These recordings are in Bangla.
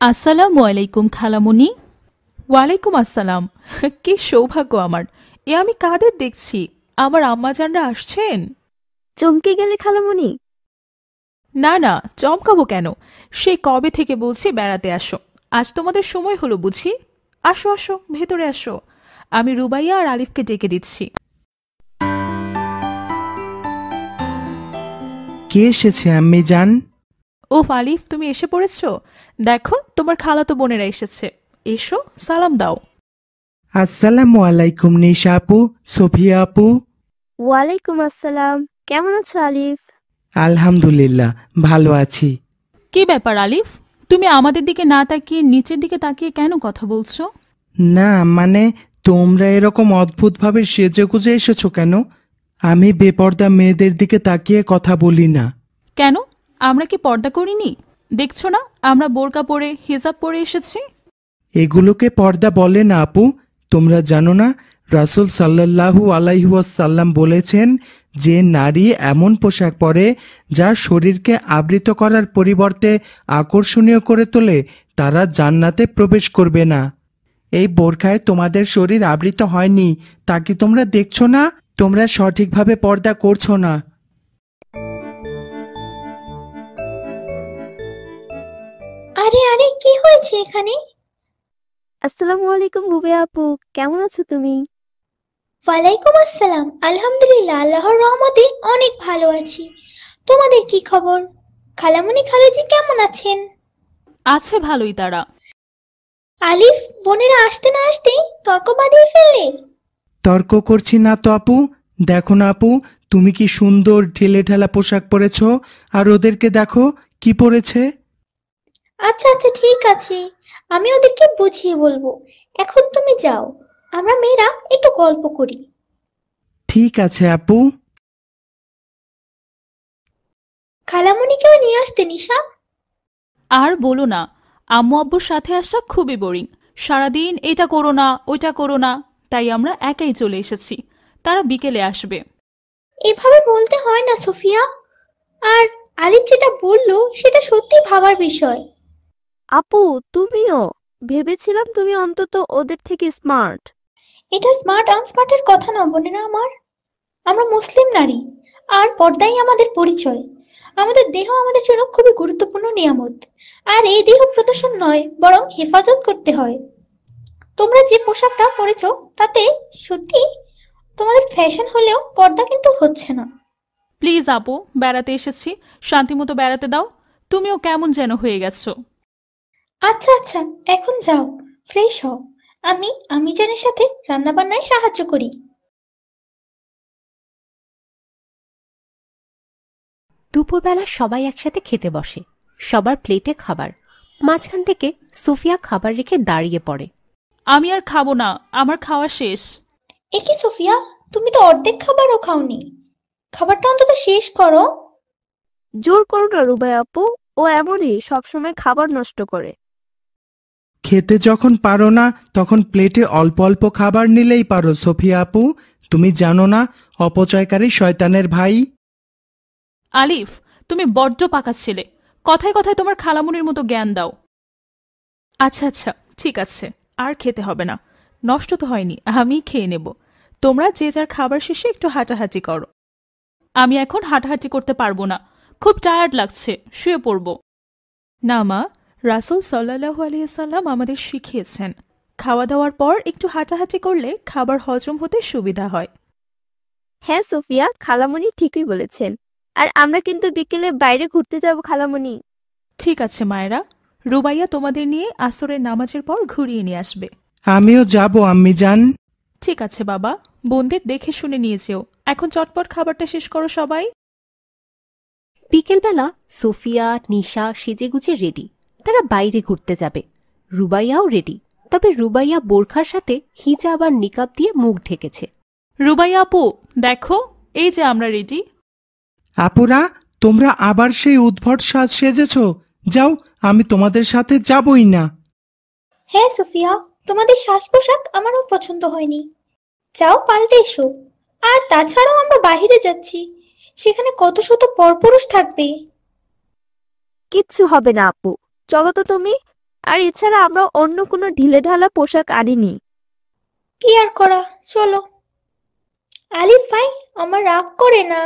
আসসালামু আলাইকুম খালামুনি। ওয়ালাইকুম আসসালাম। কি সৌভাগ্য আমার! এ আমি কাদের দেখছি? আমার আম্মাজানরা আসছেন? চমকে গেলে খালামণি? না না, চমকাবো কেন? সে কবে থেকে বলছি বেড়াতে আসো। আজ তোমাদের সময় হলো বুঝি? আসো আসো, ভেতরে আসো। আমি রুবাইয়া আর আলিফকে ডেকে দিচ্ছি। কে এসেছে আম্মি জান? ওফ আলিফ, তুমি এসে পড়েছো? দেখো তোমার খালাতো বোনেরা এসেছে। এসো, সালাম দাও। আসসালামু আলাইকুম নিশা আপু, সোফিয়া আপু। ওয়ালাইকুম আসসালাম। কেমন আছো আলিফ? আলহামদুলিল্লাহ, ভালো আছি। কি ব্যাপার আলিফ, তুমি আমাদের দিকে না তাকিয়ে নিচের দিকে তাকিয়ে কেন কথা বলছো? না মানে, তোমরা এরকম অদ্ভুতভাবে সেজেগুজে এসেছো কেন? আমি বেপর্দা মেয়েদের দিকে তাকিয়ে কথা বলি না। কেন? আমরা কি পর্দা করিনি? দেখছো না আমরা বোরকা পরে হিজাব পরে এসেছি। এগুলোকে পর্দা বলে না আপু। তোমরা জানো না, রাসূল সাল্লাল্লাহু আলাইহি ওয়াসাল্লাম বলেছেন যে নারী এমন পোশাক পরে যা শরীরকে আবৃত করার পরিবর্তে আকর্ষণীয় করে তোলে, তারা জান্নাতে প্রবেশ করবে না। এই বোরখায় তোমাদের শরীর আবৃত হয়নি, তা কি তোমরা দেখছো না? তোমরা সঠিকভাবে পর্দা করছো না। আরে আরে, কি হয়েছে এখানে? আসসালামু আলাইকুম রুবেয়া আপু, কেমন আছো তুমি? ওয়ালাইকুম আসসালাম। আলহামদুলিল্লাহ, আল্লাহর রহমতে অনেক ভালো আছি। তোমাদের কি খবর? খালামণি খালাজি কেমন আছেন? আছে ভালোই তারা। আলিফ, বোনেরা আসতে না আসতেই তর্ক বাঁধিয়ে ফেললে। তর্ক করছি না তো আপু। দেখো না আপু, তুমি কি সুন্দর ঢিলে ঢালা পোশাক পরেছ, আর ওদেরকে দেখো কি পরেছে। আচ্ছা আচ্ছা, ঠিক আছে, আমি ওদেরকে বুঝিয়ে বলবো। এখন তুমি যাও, আমরা মেয়েরা একটু গল্প করি। ঠিক আছে আপু। খালামণিকেও নিয়ে আসতে নিশা। আর বলো না, আম্মু আব্বুর সাথে আসা খুবই বোরিং। সারাদিন এটা করো না ওইটা করো না, তাই আমরা একাই চলে এসেছি। তারা বিকেলে আসবে। এভাবে বলতে হয় না সোফিয়া। আর আলিফ যেটা বললো সেটা সত্যি ভাবার বিষয়। আপু, তুমিও? ভেবেছিলাম তুমি অন্তত ওদের থেকে স্মার্ট। এটা স্মার্ট আনস্মার্টের কথা না বোনেরা আমার। আমরা মুসলিম নারী, আর পর্দাই আমাদের পরিচয়। আমাদের দেহ আমাদের জন্য খুবই গুরুত্বপূর্ণ নিয়ামত। আর এই দেহ প্রদর্শন নয়, বরং হেফাজত করতে হয়। তোমরা যে পোশাকটা পরেছো তাতে সত্যি তোমাদের ফ্যাশন হলেও পর্দা কিন্তু হচ্ছে না। প্লিজ আপু, বেড়াতে এসেছি, শান্তিমতো বেড়াতে দাও। তুমিও কেমন যেন হয়ে গেছো। আচ্ছা আচ্ছা, এখন যাও, ফ্রেশ হও। আমি জানের সাথে রান্না বান্নায় সাহায্য করি। দুপুরবেলা সবাই একসাথে খেতে বসে। সবার প্লেটে খাবার। মাঝখান থেকে সুফিয়া খাবার রেখে দাঁড়িয়ে পড়ে। আমি আর খাবো না, আমার খাওয়া শেষ। এ কি সোফিয়া, তুমি তো অর্ধেক খাবারও খাওনি। খাবারটা অন্তত শেষ করো। জোর করো না রুবেয়া আপু, ও এমনই সবসময় খাবার নষ্ট করে। খেতে যখন পারো না, তখন প্লেটে অল্প অল্প খাবার নিলেই পারো সোফিয়া আপু। তুমি জানো না, অপচয়কারী শয়তানের ভাই। আলিফ, তুমি বড্ড পাকা ছেলে। কথায় কথায় তোমার খালামুনির মতো জ্ঞান দাও। আচ্ছা আচ্ছা, ঠিক আছে, আর খেতে হবে না। নষ্ট তো হয়নি, আমি খেয়ে নেব। তোমরা যে যার খাবার শেষে একটু হাঁটাহাঁটি করো। আমি এখন হাঁটাহাঁটি করতে পারবো না, খুব টায়ার্ড লাগছে, শুয়ে পড়ব। না মা, রাসূল সাল্লাল্লাহু আলাইহি সাল্লাম আমাদের শিখিয়েছেন খাওয়া দাওয়ার পর একটু হাঁটাহাঁটি করলে খাবার হজম হতে সুবিধা হয়। হ্যাঁ সোফিয়া, খালামণি ঠিকই বলেছেন। আর আমরা কিন্তু বিকেলে বাইরে ঘুরতে যাব খালামণি। ঠিক আছে মায়েরা, রুবাইয়া তোমাদের নিয়ে আসরের নামাজের পর ঘুরিয়ে নিয়ে আসবে। আমিও যাব আম্মি জান। ঠিক আছে বাবা, বোনদের দেখে শুনে নিয়ে যেও। এখন চটপট খাবারটা শেষ করো সবাই। বিকেলবেলা সোফিয়া নিশা সেজেগুজে রেডি। তারা বাইরে ঘুরতে যাবে। রুবাইয়াও রেডি, তবে রুবাইয়া বোরখার সাথে হিজাব আর নিকাব দিয়ে মুখ ঢেকেছে। রুবাইয়া আপু, দেখো, এই যে আমরা রেডি। আপুরা, তোমরা আবার সেই উদ্ভট সাজ সেজেছ। যাও, আমি তোমাদের সাথে যাবই না। হ্যাঁ সোফিয়া, তোমাদের সাজ পোশাক আমারও পছন্দ হয়নি। যাও, পাল্টে এসো। আর তাছাড়াও আমরা বাইরে যাচ্ছি, সেখানে কত শত পরপুরুষ থাকবে। কিচ্ছু হবে না আপু, চলো তো তুমি। আর এছাড়া আমরা অন্য কোনো ঢিলেঢালা পোশাক আনিনি। কি আর করা, চলো। আলিফ ভাই, আমার রাগ করে না।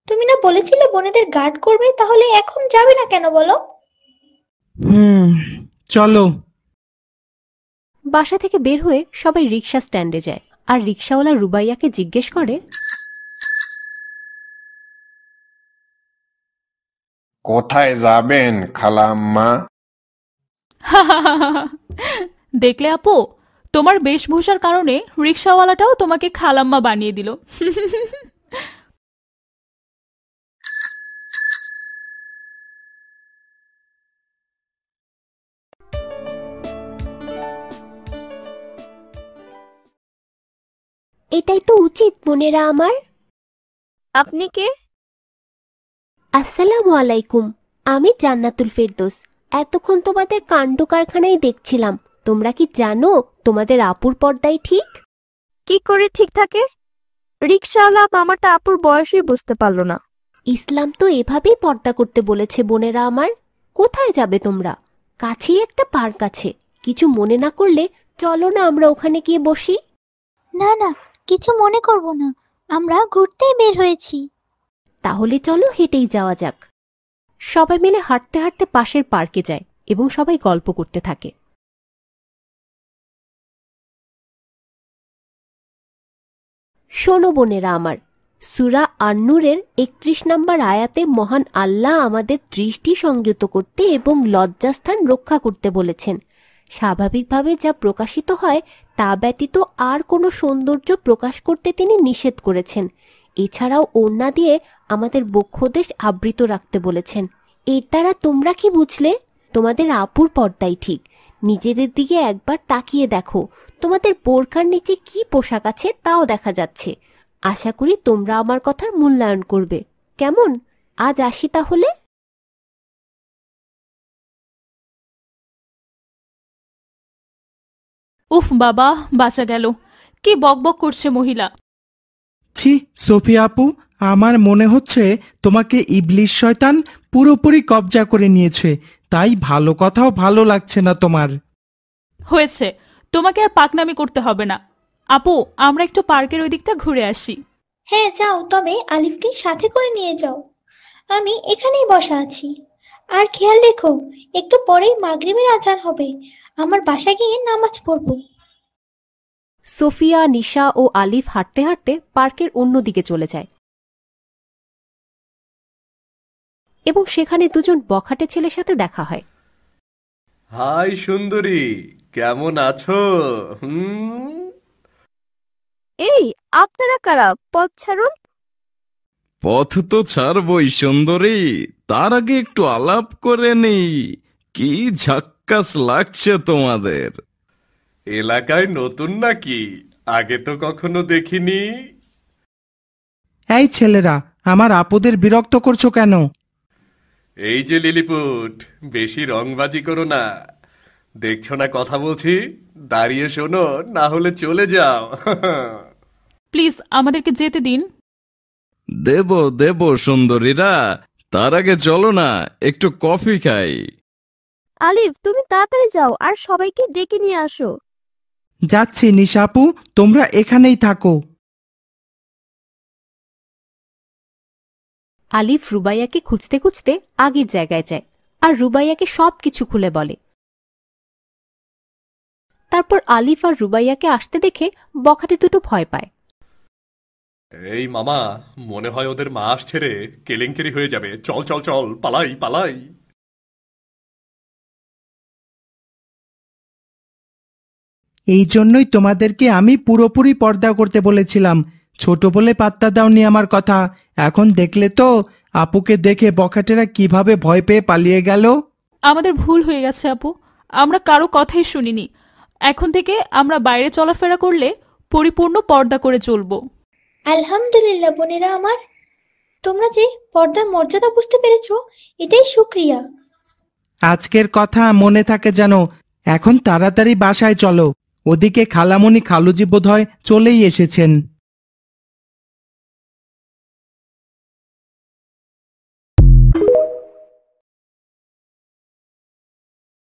তুমি না বলেছিলে বোনেদের গার্ড করবে, তাহলে এখন যাবে না কেন বলো? চলো। বাসা থেকে বের হয়ে সবাই রিক্সা স্ট্যান্ডে যায়, আর রিক্সাওয়ালা রুবাইয়াকে জিজ্ঞেস করে, কোথায় যাবেন খালাম্মা? দেখলে আপু, তোমার বেশভূষার কারণে রিক্সাওয়ালাটাও তোমাকে খালাম্মা বানিয়ে দিল। এটাই তো উচিত বোনেরা আমার। আপনি কে? আসসালামু আলাইকুম, আমি জান্নাতুল ফেরদৌস। এতক্ষণ তোমাদের কাণ্ড কারখানায় দেখছিলাম। তোমরা কি জানো তোমাদের আপুর পর্দাই ঠিক? কি করে ঠিক থাকে? রিক্সাওয়ালা আমারটা আপুর বয়সই বুঝতে পারলো না। ইসলাম তো এভাবেই পর্দা করতে বলেছে বোনেরা আমার। কোথায় যাবে তোমরা? কাছেই একটা পার্ক আছে, কিছু মনে না করলে চলো না আমরা ওখানে গিয়ে বসি। না না, কিছু মনে করব না, আমরা ঘুরতেই বের হয়েছি। তাহলে চলো হেঁটেই যাওয়া যাক। সবাই মিলে হাঁটতে হাঁটতে পাশের পার্কে যায় এবং সবাই গল্প করতে থাকে। শোনো বোনেরা আমার, সূরা আন-নূরের ৩১ নম্বর আয়াতে মহান আল্লাহ আমাদের দৃষ্টি সংযত করতে এবং লজ্জাস্থান রক্ষা করতে বলেছেন। স্বাভাবিকভাবে যা প্রকাশিত হয় তা ব্যতীত আর কোনো সৌন্দর্য প্রকাশ করতে তিনি নিষেধ করেছেন। এছাড়াও ওড়না দিয়ে আমাদের বক্ষদেশ আবৃত রাখতে বলেছেন। এর দ্বারা তোমরা কি বুঝলে? তোমাদের আপুর পর্দাই ঠিক। নিজেদের দিকে একবার তাকিয়ে দেখো, তোমাদের বোরখার নিচে কি পোশাক আছে তাও দেখা যাচ্ছে। আশা করি তোমরা আমার কথার মূল্যায়ন করবে। কেমন? আজ আসি তাহলে। উফ বাবা, বাঁচা গেল। কি বকবক করছে মহিলা। ছি সোফিয়া আপু, আমার মনে হচ্ছে তোমাকে ইবলিশ শয়তান পুরোপুরি কবজা করে নিয়েছে, তাই ভালো কথাও ভালো লাগছে না তোমার। হয়েছে, তোমাকে আর পাকনামি করতে হবে না। আপু, আমরা একটু পার্কের ওই দিকটা ঘুরে আসি। হ্যাঁ যাও, তবে আলিফকে সাথে করে নিয়ে যাও। আমি এখানেই বসা আছি। আর খেয়াল রেখো, একটু পরেই মাগরিবের আজান হবে। আমার বাসা গিয়ে নামাজ পড়বো। সোফিয়া, নিশা ও আলিফ হাঁটতে হাঁটতে পার্কের অন্যদিকে চলে যায় এবং সেখানে দুজন বখাটে ছেলের সাথে দেখা হয়। হাই সুন্দরী, কেমন আছো? এই, আপনারা কারা? পথ ছাড়ুন। পথ তো ছাড়বই সুন্দরী, তার আগে একটু আলাপ করে নেই। কি ঝাক্কাস লাগছে তোমাদের। এলাকায় নতুন নাকি? আগে তো কখনো দেখিনি। এই ছেলেরা, আমার আপুদের বিরক্ত করছো কেন? এই যে লিলিপুট, বেশি রংবাজি করো না। দেখছো না কথা বলছি? দাঁড়িয়ে শোনো, না হলে চলে যাও। প্লিজ আমাদেরকে যেতে দিন। দেব দেব সুন্দরীরা, তার আগে চলো না একটু কফি খাই। আলিফ, তুমি তাড়াতাড়ি যাও আর সবাইকে ডেকে নিয়ে আসো। যাচ্ছি নিশা আপু, তোমরা এখানেই থাকো। আলিফ রুবাইয়াকে খুঁজতে খুঁজতে আগের জায়গায় যায় আর রুবাইয়াকে সবকিছু খুলে বলে। তারপর আলিফ আর রুবাইয়াকে আসতে দেখে বখাটে দুটো ভয় পায়। এই মামা, মনে হয় ওদের মা আসছে রে, কেলেঙ্কারি হয়ে যাবে। চল চল চল, পালাই পালাই। এই জন্যই তোমাদেরকে আমি পুরোপুরি পর্দা করতে বলেছিলাম। ছোট বলে পাত্তা দাওনি আমার কথা। এখন দেখলে তো আপুকে দেখে বখাটেরা কিভাবে ভয় পেয়ে পালিয়ে গেল। আমাদের ভুল হয়ে গেছে আপু, আমরা কারো কথাই শুনিনি। এখন থেকে আমরা বাইরে চলাফেরা করলে পরিপূর্ণ পর্দা করে চলবো। আলহামদুলিল্লাহ বোনেরা আমার, তোমরা যে পর্দার মর্যাদা বুঝতে পেরেছো, এটাই শুকরিয়া। আজকের কথা মনে থাকে যেন। এখন তাড়াতাড়ি বাসায় চলো, ওদিকে খালামণি খালুজি বোধহয় চলেই এসেছেন।